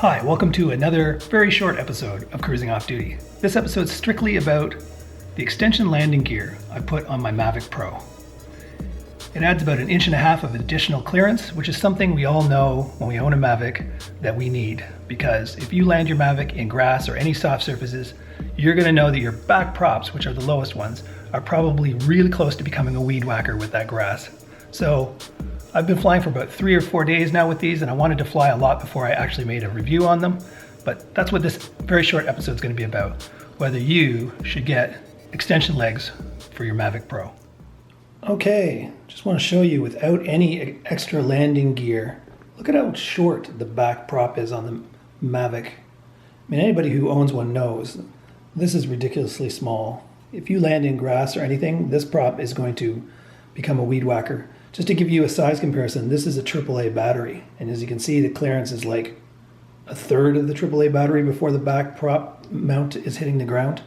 Hi, welcome to another very short episode of Cruising Off Duty. This episode is strictly about the extension landing gear I put on my Mavic Pro. It adds about 1.5 inches of additional clearance, which is something we all know when we own a Mavic that we need, because if you land your Mavic in grass or any soft surfaces, you're going to know that your back props, which are the lowest ones, are probably really close to becoming a weed whacker with that grass. So I've been flying for about 3 or 4 days now with these, and I wanted to fly a lot before I actually made a review on them. But that's what this very short episode is going to be about, whether you should get extension legs for your Mavic Pro. Okay, just want to show you without any extra landing gear. Look at how short the back prop is on the Mavic. I mean, anybody who owns one knows this is ridiculously small. If you land in grass or anything, this prop is going to become a weed whacker. Just to give you a size comparison, this is a AAA battery. And as you can see, the clearance is like 1/3 of the AAA battery before the back prop mount is hitting the ground.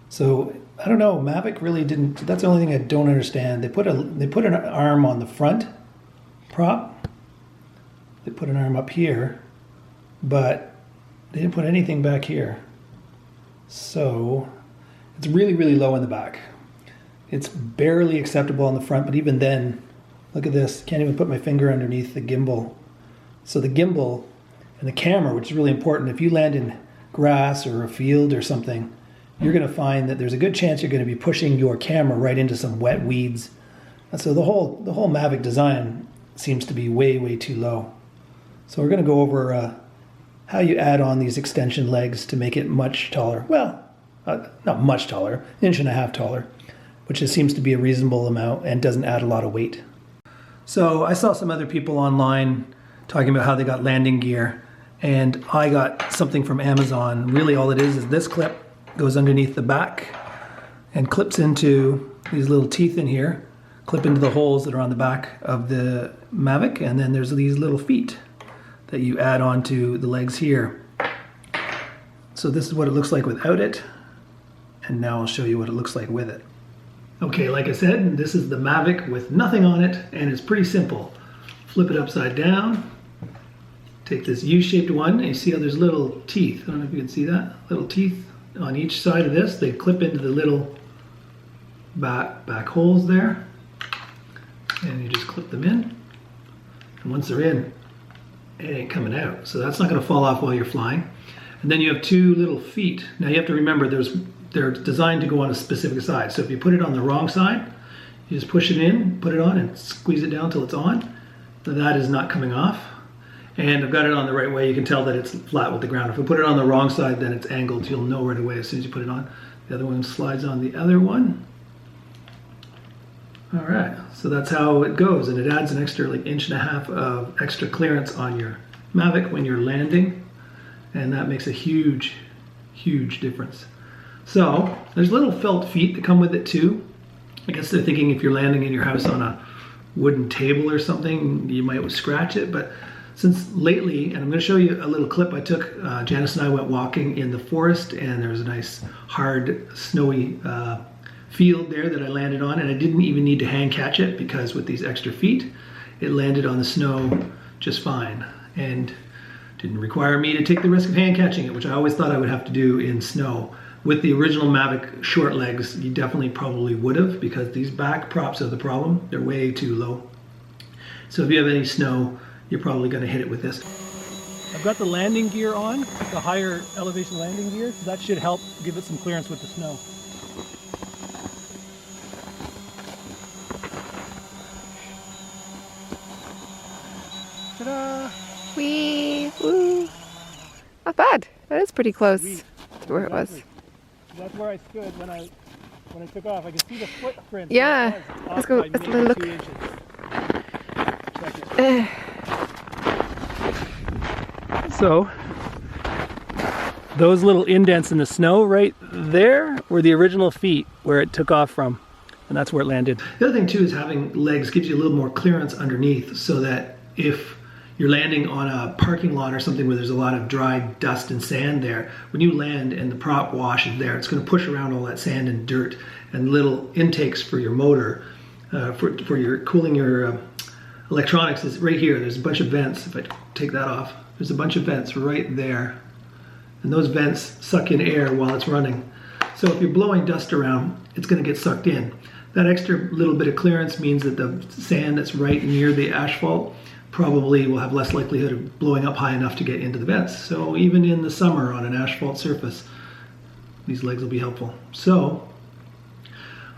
So I don't know, Mavic really didn't, that's the only thing I don't understand. They put an arm on the front prop. They put an arm up here, but they didn't put anything back here. So it's really, really low in the back. It's barely acceptable on the front, but even then, look at this, can't even put my finger underneath the gimbal. So the gimbal and the camera, which is really important, if you land in grass or a field or something, you're going to find that there's a good chance you're going to be pushing your camera right into some wet weeds. And so the whole Mavic design seems to be way, way too low. So we're going to go over how you add on these extension legs to make it much taller. Well, not much taller, 1.5 inches taller, which seems to be a reasonable amount and doesn't add a lot of weight. So I saw some other people online talking about how they got landing gear, and I got something from Amazon. Really all it is this clip goes underneath the back and clips into these little teeth in here, clip into the holes that are on the back of the Mavic, and then there's these little feet that you add onto the legs here. So this is what it looks like without it, and now I'll show you what it looks like with it. Okay, like I said, this is the Mavic with nothing on it, and it's pretty simple. Flip it upside down, take this U-shaped one, and you see how there's little teeth. I don't know if you can see that. Little teeth on each side of this. They clip into the little back holes there, and you just clip them in. And once they're in, it ain't coming out. So that's not going to fall off while you're flying. And then you have 2 little feet. Now you have to remember they're designed to go on a specific side. So if you put it on the wrong side, you just push it in, put it on, and squeeze it down till it's on. That is not coming off. And I've got it on the right way. You can tell that it's flat with the ground. If I put it on the wrong side, then it's angled. You'll know right away as soon as you put it on. The other one slides on the other one. All right, so that's how it goes. And it adds an extra like 1.5 inches of extra clearance on your Mavic when you're landing. And that makes a huge, huge difference. So there's little felt feet that come with it too. I guess they're thinking if you're landing in your house on a wooden table or something, you might scratch it. But since lately, and I'm going to show you a little clip I took, Janice and I went walking in the forest, and there was a nice hard snowy field there that I landed on, and I didn't even need to hand catch it because with these extra feet, it landed on the snow just fine and didn't require me to take the risk of hand catching it, which I always thought I would have to do in snow. With the original Mavic short legs, you definitely probably would have, because these back props are the problem. They're way too low. So if you have any snow, you're probably going to hit it with this. I've got the landing gear on, the higher elevation landing gear, so that should help give it some clearance with the snow. Ta-da! Whee! Woo! Not bad. That is pretty close to where it was. That's where I stood when I took off. I could see the footprint. Yeah. Let's go. Let's look. So those little indents in the snow right there were the original feet where it took off from, and that's where it landed. The other thing too is having legs gives you a little more clearance underneath, so that if you're landing on a parking lot or something where there's a lot of dry dust and sand there, when you land and the prop washes there, it's going to push around all that sand and dirt, and little intakes for your motor, for your cooling your electronics is right here. There's a bunch of vents. If I take that off, There's a bunch of vents right there. And those vents suck in air while it's running. So if you're blowing dust around, it's going to get sucked in. That extra little bit of clearance means that the sand that's right near the asphalt probably will have less likelihood of blowing up high enough to get into the vents. So even in the summer on an asphalt surface, these legs will be helpful. So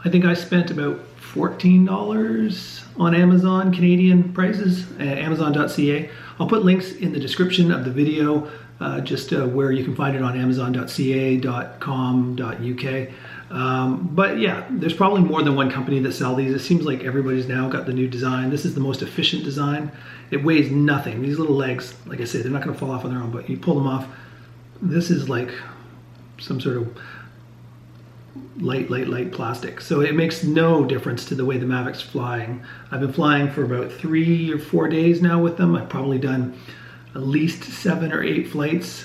I think I spent about $14 on Amazon, Canadian prices, at Amazon.ca. I'll put links in the description of the video, where you can find it on Amazon.ca.com.uk. But yeah, there's probably more than one company that sell these. It seems like everybody's now got the new design. This is the most efficient design. It weighs nothing. These little legs, like I said, they're not going to fall off on their own, but you pull them off. This is like some sort of light plastic. So it makes no difference to the way the Mavic's flying. I've been flying for about 3 or 4 days now with them. I've probably done at least 7 or 8 flights,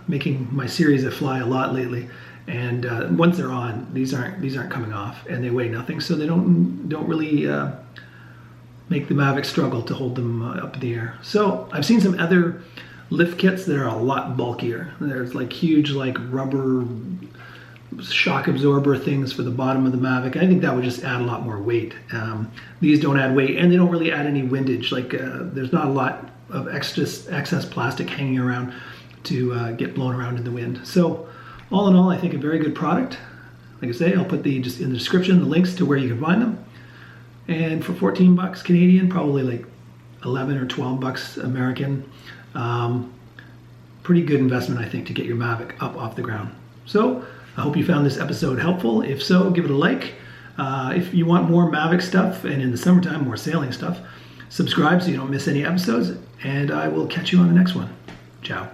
making my series of fly a lot lately. And once they're on, these aren't coming off, and they weigh nothing, so they don't really make the Mavic struggle to hold them up in the air. So I've seen some other lift kits that are a lot bulkier. There's like huge like rubber shock absorber things for the bottom of the Mavic. I think that would just add a lot more weight. These don't add weight, and they don't really add any windage. Like there's not a lot of excess plastic hanging around to get blown around in the wind. So all in all, I think a very good product. Like I say, I'll put just in the description the links to where you can find them. And for 14 bucks Canadian, probably like 11 or 12 bucks American, pretty good investment, I think, to get your Mavic up off the ground. So I hope you found this episode helpful. If so, give it a like. If you want more Mavic stuff, and in the summertime, more sailing stuff, subscribe so you don't miss any episodes, and I will catch you on the next one. Ciao.